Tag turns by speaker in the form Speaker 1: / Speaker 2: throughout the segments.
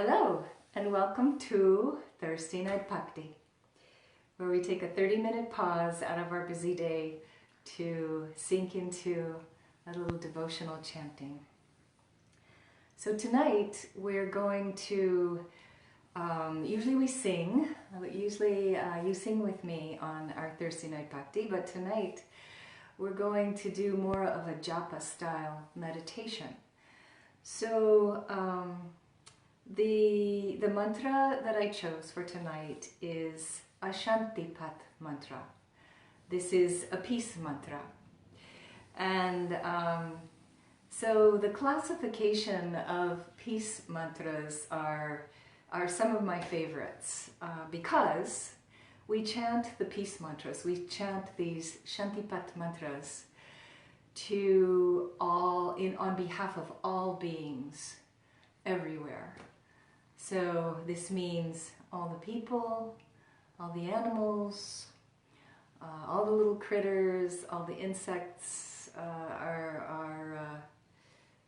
Speaker 1: Hello and welcome to Thursday Night Bhakti, where we take a 30-minute pause out of our busy day to sink into a little devotional chanting. So tonight we're going to, usually we sing, usually you sing with me on our Thursday Night Bhakti, but tonight we're going to do more of a japa style meditation. So the mantra that I chose for tonight is a Śantiḥ mantra. This is a peace mantra. And so the classification of peace mantras are some of my favorites because we chant the peace mantras, we chant these Śantiḥ mantras to on behalf of all beings everywhere. So this means all the people, all the animals, all the little critters, all the insects,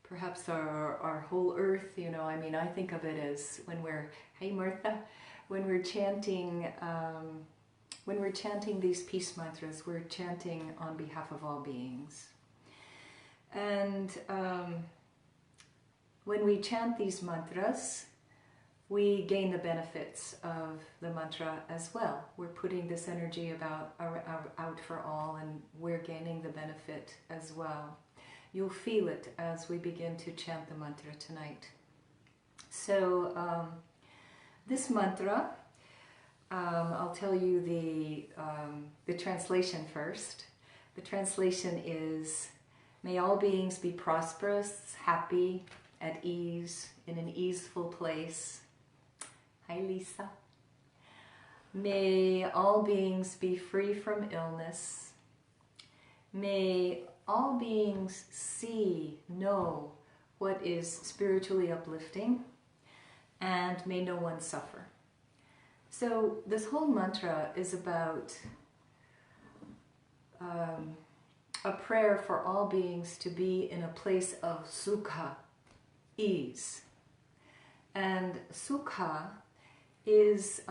Speaker 1: perhaps our whole earth. You know, I mean, I think of it as when we're, hey Martha, when we're chanting these peace mantras, we're chanting on behalf of all beings. And when we chant these mantras, we gain the benefits of the mantra as well. We're putting this energy out for all, and we're gaining the benefit as well. You'll feel it as we begin to chant the mantra tonight. So this mantra, I'll tell you the translation first. The translation is, may all beings be prosperous, happy, at ease, in an easeful place. Hi Lisa. May all beings be free from illness. May all beings know what is spiritually uplifting, and may no one suffer. So this whole mantra is about a prayer for all beings to be in a place of sukha, ease. And sukha is,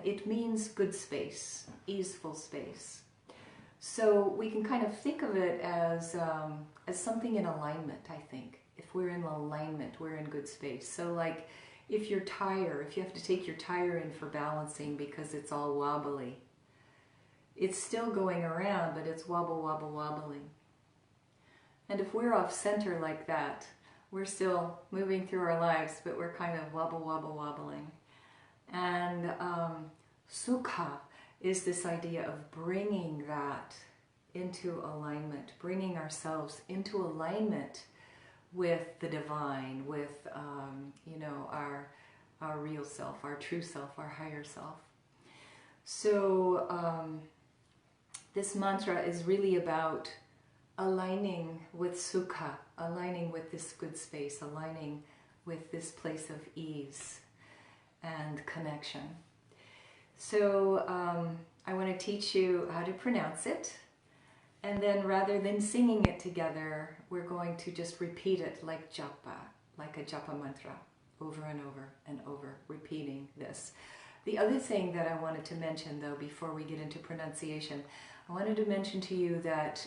Speaker 1: it means good space, easeful space. So we can kind of think of it as something in alignment, I think. If we're in alignment, we're in good space. So like if your tire, if you have to take your tire in for balancing because it's all wobbly, it's still going around, but it's wobbling. And if we're off center like that, we're still moving through our lives, but we're kind of wobbling. And sukha is this idea of bringing that into alignment, bringing ourselves into alignment with the divine, with you know, our real self, our true self, our higher self. So this mantra is really about aligning with sukha, aligning with this good space, aligning with this place of ease and connection. So I want to teach you how to pronounce it, and then rather than singing it together, we're going to just repeat it like japa, like a japa mantra, over and over and over, repeating this. The other thing that I wanted to mention, though, before we get into pronunciation, I wanted to mention to you that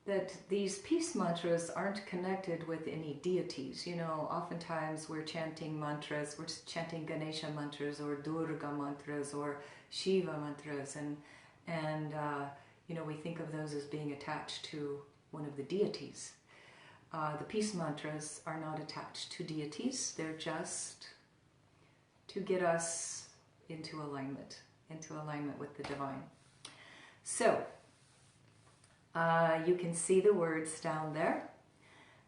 Speaker 1: that these peace mantras aren't connected with any deities. You know, oftentimes we're chanting mantras, we're chanting Ganesha mantras or Durga mantras or Shiva mantras, and you know, we think of those as being attached to one of the deities. The peace mantras are not attached to deities, they're just to get us into alignment with the divine. So, you can see the words down there.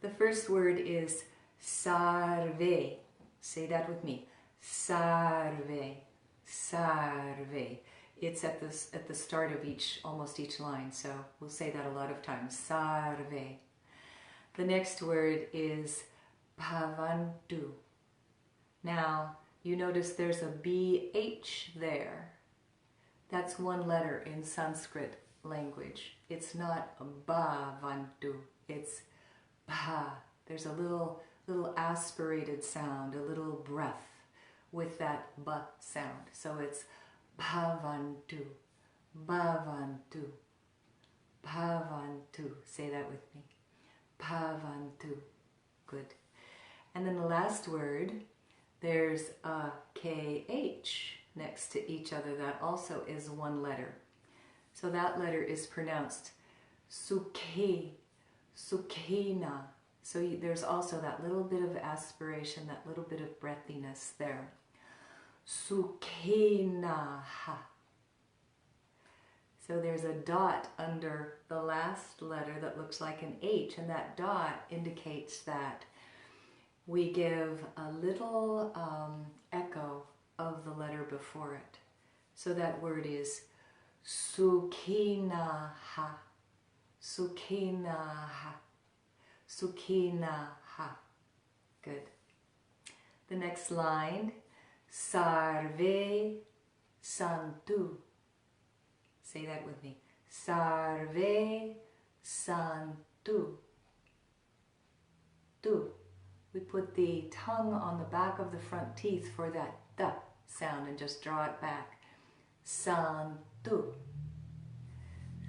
Speaker 1: The first word is Sarve. Say that with me. Sarve. Sarve. It's at the start of almost each line, so we'll say that a lot of times. Sarve. The next word is Bhavantu. Now, you notice there's a BH there. That's one letter in Sanskrit language. It's not Bhavantu, it's Bha. There's a little little aspirated sound, a little breath with that ba sound. So it's Bhavantu, Bhavantu, Bhavantu. Say that with me. Bhavantu. Good. And then the last word, there's a KH next to each other. That also is one letter. So that letter is pronounced Sukhi, Sukhinaḥ. So there's also that little bit of aspiration, that little bit of breathiness there. Sukhinaḥ. So there's a dot under the last letter that looks like an H, and that dot indicates that we give a little echo of the letter before it. So that word is Sukhinaḥ, Sukhinaḥ, Sukhinaḥ. Good. The next line, Sarve Santu. Say that with me. Sarve Santu. Tu. We put the tongue on the back of the front teeth for that da sound and just draw it back. Santu.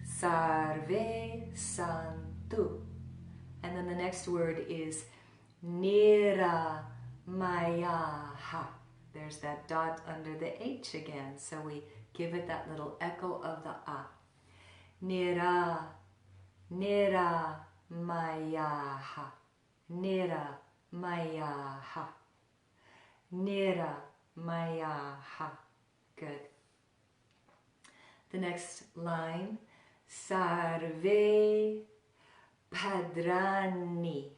Speaker 1: Sarve Santu. And then the next word is Nirāmayāḥ. There's that dot under the H again, so we give it that little echo of the A. Nirāmayāḥ. Nirāmayāḥ. Nirāmayāḥ. Good. The next line, Sarve Bhadraṇi.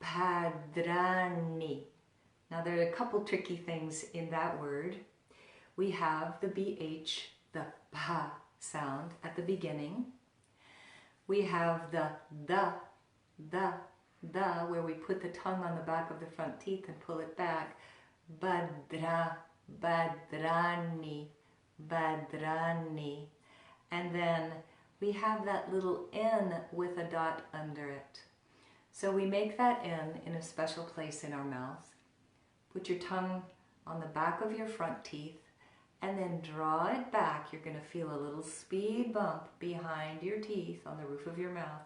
Speaker 1: Bhadrāṇi. Now there are a couple tricky things in that word. We have the BH, the bha sound at the beginning. We have the da, where we put the tongue on the back of the front teeth and pull it back. Bhadraṇi, Bhadraṇi. And then we have that little N with a dot under it. So we make that N in a special place in our mouth. Put your tongue on the back of your front teeth and then draw it back. You're going to feel a little speed bump behind your teeth on the roof of your mouth.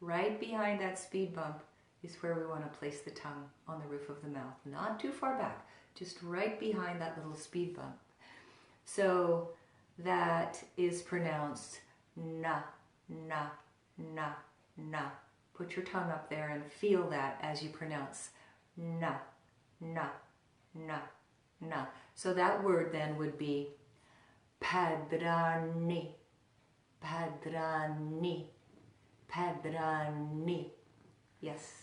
Speaker 1: Right behind that speed bump is where we want to place the tongue on the roof of the mouth. Not too far back, just right behind that little speed bump. So that is pronounced na, na, na, na. Put your tongue up there and feel that as you pronounce na, na, na, na. So that word then would be Bhadrāṇi, Bhadrāṇi, Bhadrāṇi. Yes.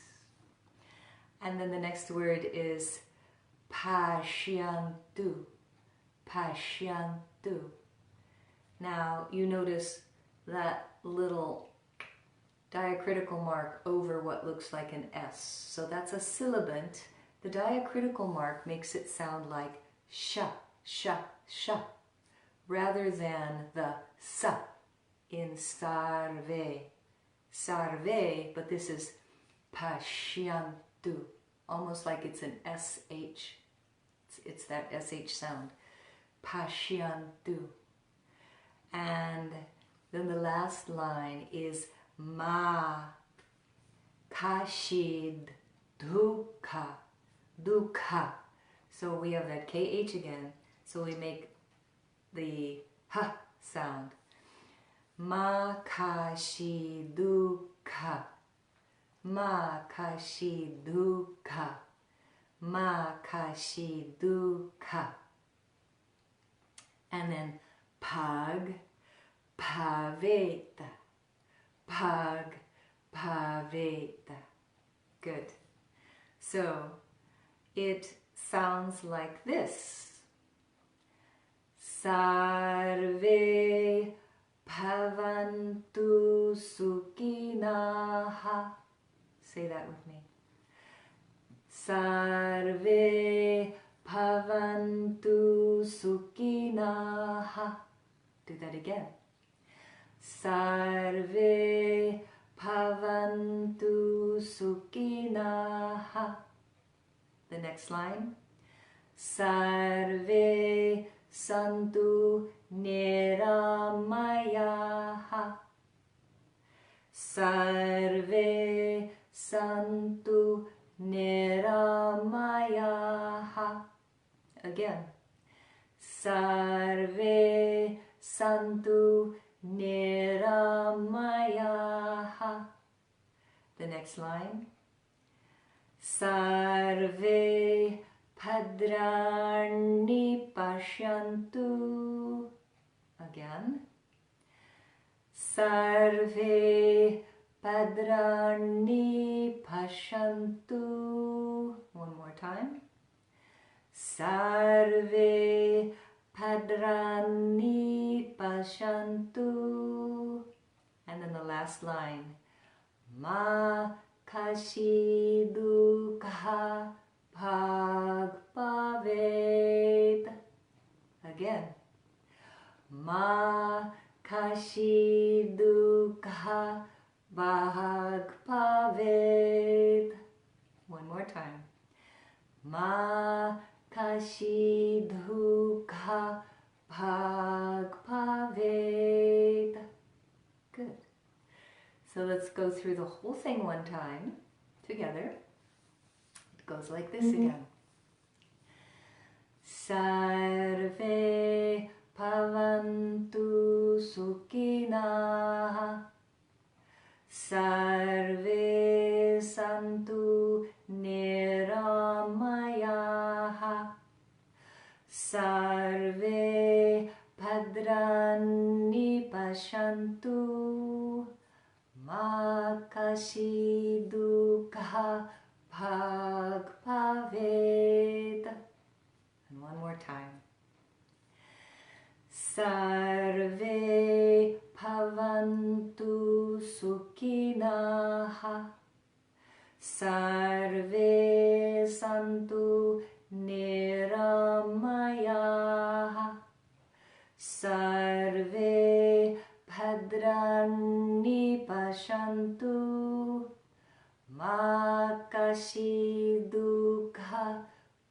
Speaker 1: And then the next word is Paśyantu, Paśyantu. Now you notice that little diacritical mark over what looks like an S. So that's a sibilant. The diacritical mark makes it sound like sha, sha, sha, rather than the sa in sarve. Sarve, but this is Paśyantu, almost like it's an SH. It's that SH sound. Paśyantu. And then the last line is ma, Kaścidduḥkha, dukkha. So we have that KH again, so we make the H sound. Ma Kaścidduḥkha, ma Kaścidduḥkha, ma Kaścidduḥkha. And then Bhāg, Bhavet, Bhāg, Bhavet. Good. So it sounds like this. Sarve Bhavantu Sukhinaḥ. Say that with me. Sarve Bhavantu Sukhinaḥ. Do that again. Sarve Bhavantu Sukhinaḥ. The next line. Sarve Santu Nirāmayāḥ. Sarve Santu Nirāmayāḥ. Again. Sarve Santu Nirāmayāḥ. The next line. Sarve Bhadrāṇi Paśyantu. Again. Sarve Bhadrāṇi Paśyantu. One more time. Sarve Bhadrāṇi Paśyantu. And then the last line. Ma Kaścidduḥkha Bhāg Bhavet. Again. Ma Kaścidduḥkha Bhāg Bhavet. One more time. Ma Kaścidduḥkha Bhāg Bhavet. Good. So let's go through the whole thing one time together. It goes like this again. Sarve Bhavantu Sukhinaḥ. Sarve Santu Nirāmayāḥ. Sarve Bhadrani Paśyantu. Ma Kaścidduḥkha Bhāg Bhavet. And one more time. Sarve Bhavantu Sukhinaḥ. Sarve Santu Nirāmayāḥ. Sarve Bhadrani Paśyantu. Ma Kaścidduḥkha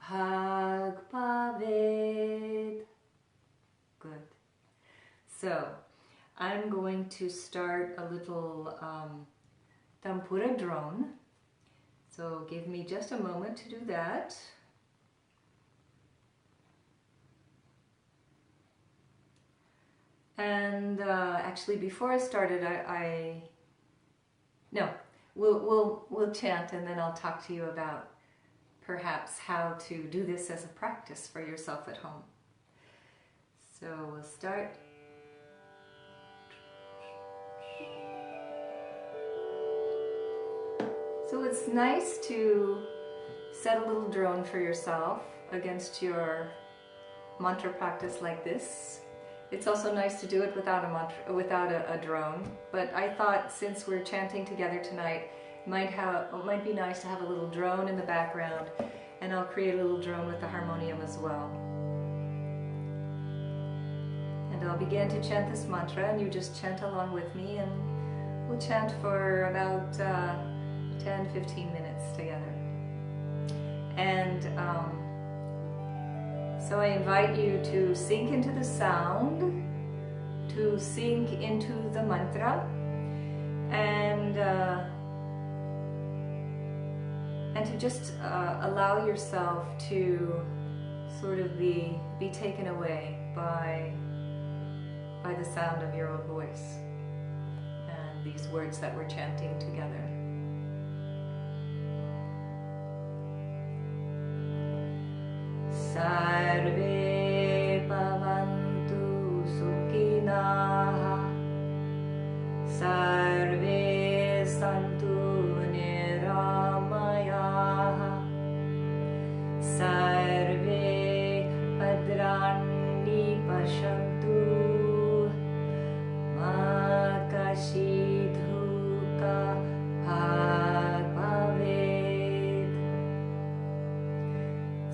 Speaker 1: Bhāg Bhavet. Good. So, I'm going to start a little Tampura drone. So give me just a moment to do that. And actually, before I started, we'll chant, and then I'll talk to you about perhaps how to do this as a practice for yourself at home. So we'll start. So it's nice to set a little drone for yourself against your mantra practice like this. It's also nice to do it without a drone, but I thought since we're chanting together tonight, it might be nice to have a little drone in the background, and I'll create a little drone with the harmonium as well. And I'll begin to chant this mantra, and you just chant along with me, and we'll chant for about 10-15 minutes together. And so I invite you to sink into the sound, to sink into the mantra, and to just allow yourself to sort of be taken away by the sound of your own voice and these words that we're chanting together. Sarve Bhavantu Sukhinaḥ. Sarve Santu Nirāmayāḥ. Sarve Bhadrani Paśyantu. Ma Kaścidduḥkha Bhāg Bhavet.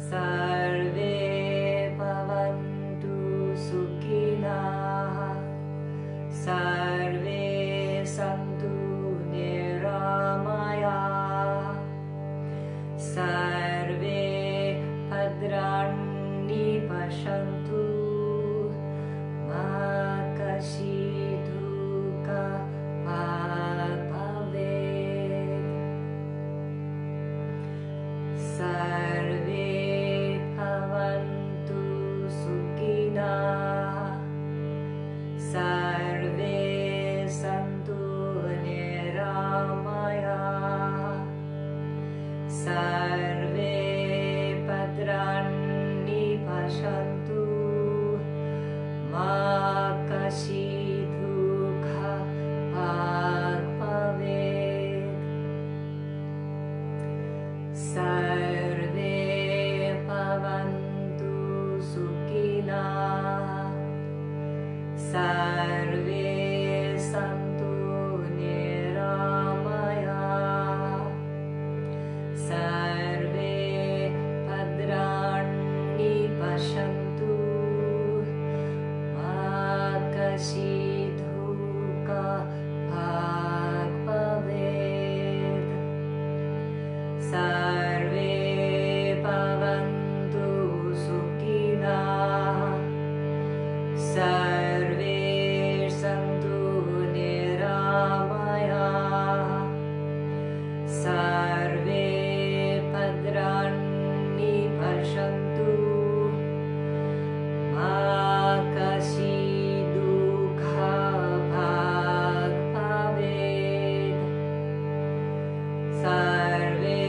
Speaker 1: Sarve Bhavantu Sukhinaḥ. Sarve Santu Nirāmayāḥ. Sarve Bhadraṇi Paśyantu ma Kaścidduḥkha Bhavet. Sarve Bhavantu Sukhinaḥ. Sarve Santu Nirāmayāḥ. Sarve Bhadrāṇi Paśyantu ma Kaścidduḥkha Bhavet. Sarve Bhavantu Sukhinaḥ. Sarve Santu Nirāmayāḥ. Sarve Bhadraṇi Paśyantu ma Kaścidduḥkha Bhavet. Sarve Bhavantu Sukhinaḥ. Sarve Santu Nirāmayāḥ. Sarve Bhadraṇi Paśyantu ma Kaścidduḥkha Bhavet. Sarve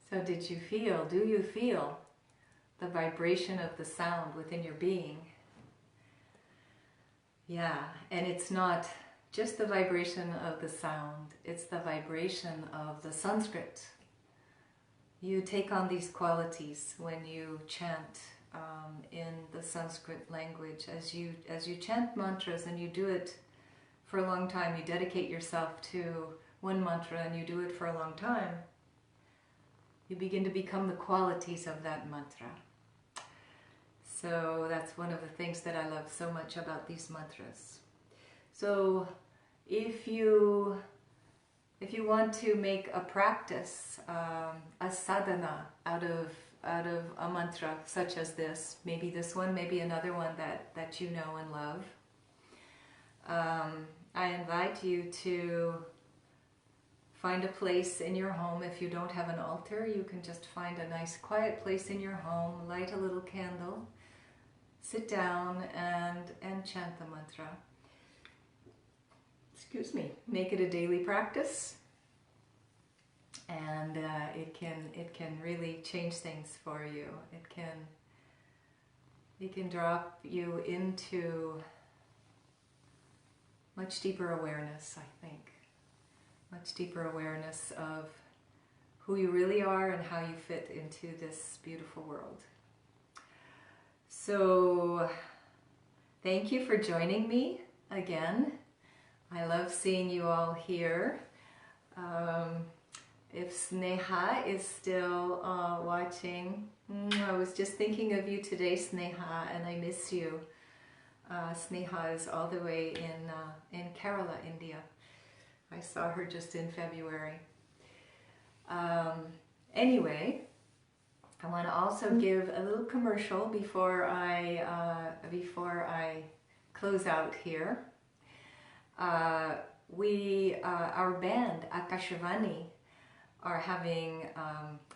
Speaker 1: So do you feel the vibration of the sound within your being? Yeah, and it's not just the vibration of the sound, it's the vibration of the Sanskrit. You take on these qualities when you chant in the Sanskrit language. As you chant mantras and you do it for a long time, you dedicate yourself to one mantra and you do it for a long time, you begin to become the qualities of that mantra. So that's one of the things that I love so much about these mantras. So if you want to make a practice, a sadhana out of a mantra such as this, maybe this one, maybe another one that you know and love, I invite you to find a place in your home. If you don't have an altar, you can just find a nice quiet place in your home, light a little candle, sit down and chant the mantra. Excuse me. Make it a daily practice, and it can really change things for you. It can drop you into much deeper awareness, I think. Much deeper awareness of who you really are and how you fit into this beautiful world. So, thank you for joining me again. I love seeing you all here. If Sneha is still watching, I was just thinking of you today, Sneha, and I miss you. Sneha is all the way in Kerala, India. I saw her just in February. Anyway, I want to also give a little commercial before I close out here. Our band Akashvani are having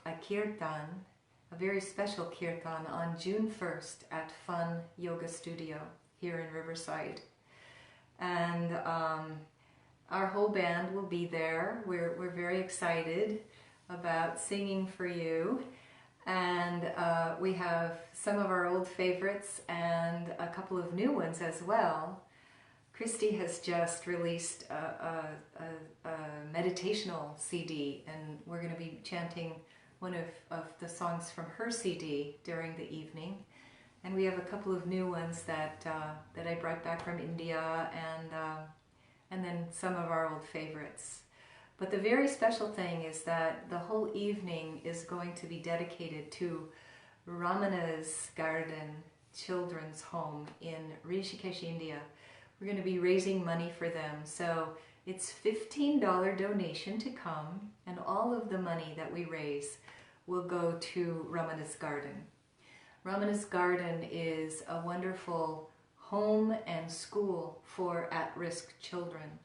Speaker 1: a kirtan, a very special kirtan on June 1st at Fun Yoga Studio here in Riverside, and our whole band will be there. We're very excited about singing for you, and we have some of our old favorites and a couple of new ones as well. Christy has just released a meditational CD, and we're going to be chanting one of the songs from her CD during the evening. And we have a couple of new ones that I brought back from India, and then some of our old favorites. But the very special thing is that the whole evening is going to be dedicated to Ramana's Garden Children's Home in Rishikesh, India. We're going to be raising money for them. So it's $15 donation to come, and all of the money that we raise will go to Ramana's Garden. Ramana's Garden is a wonderful home and school for at-risk children.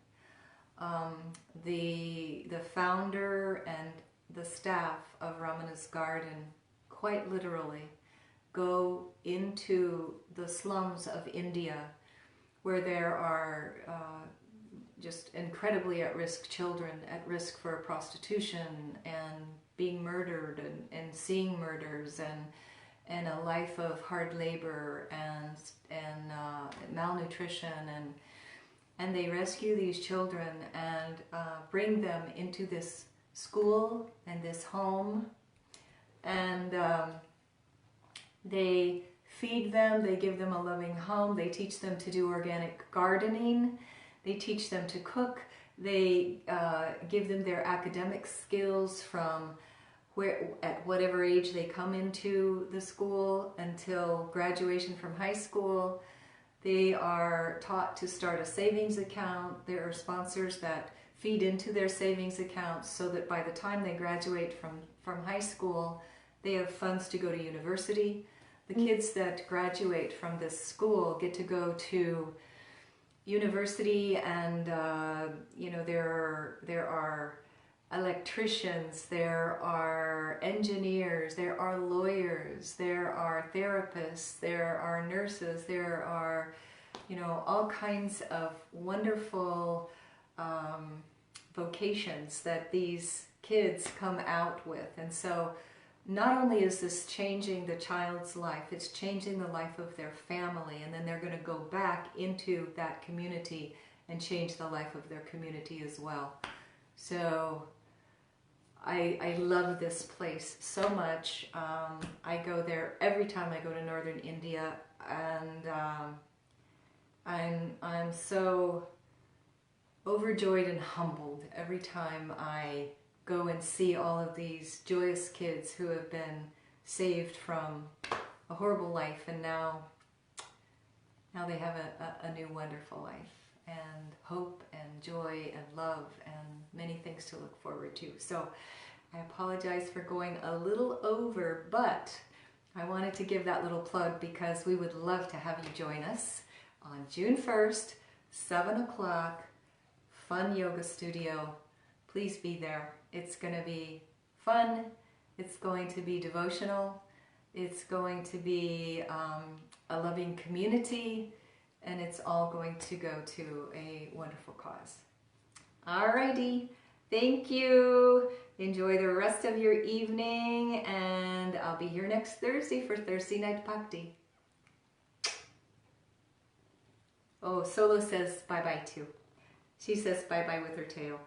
Speaker 1: The founder and the staff of Ramana's Garden quite literally go into the slums of India, where there are just incredibly at-risk children, at risk for prostitution and being murdered and seeing murders and a life of hard labor and malnutrition, and they rescue these children and bring them into this school and this home, and they feed them, they give them a loving home, they teach them to do organic gardening, they teach them to cook, they give them their academic skills from at whatever age they come into the school until graduation from high school. They are taught to start a savings account. There are sponsors that feed into their savings accounts so that by the time they graduate from high school, they have funds to go to university. The kids that graduate from this school get to go to university, and there are electricians, there are engineers, there are lawyers, there are therapists, there are nurses, there are all kinds of wonderful vocations that these kids come out with. And so not only is this changing the child's life, it's changing the life of their family, and then they're going to go back into that community and change the life of their community as well. So I love this place so much. I go there every time I go to northern India, and I'm so overjoyed and humbled every time I go and see all of these joyous kids who have been saved from a horrible life, and now they have a new wonderful life, and hope and joy and love and many things to look forward to. So I apologize for going a little over, but I wanted to give that little plug because we would love to have you join us on June 1st, 7 o'clock, Fun Yoga Studio. Please be there. It's going to be fun. It's going to be devotional. It's going to be a loving community, and it's all going to go to a wonderful cause. Alrighty, thank you. Enjoy the rest of your evening, and I'll be here next Thursday for Thursday Night Bhakti. Oh, Solo says bye-bye too. She says bye-bye with her tail.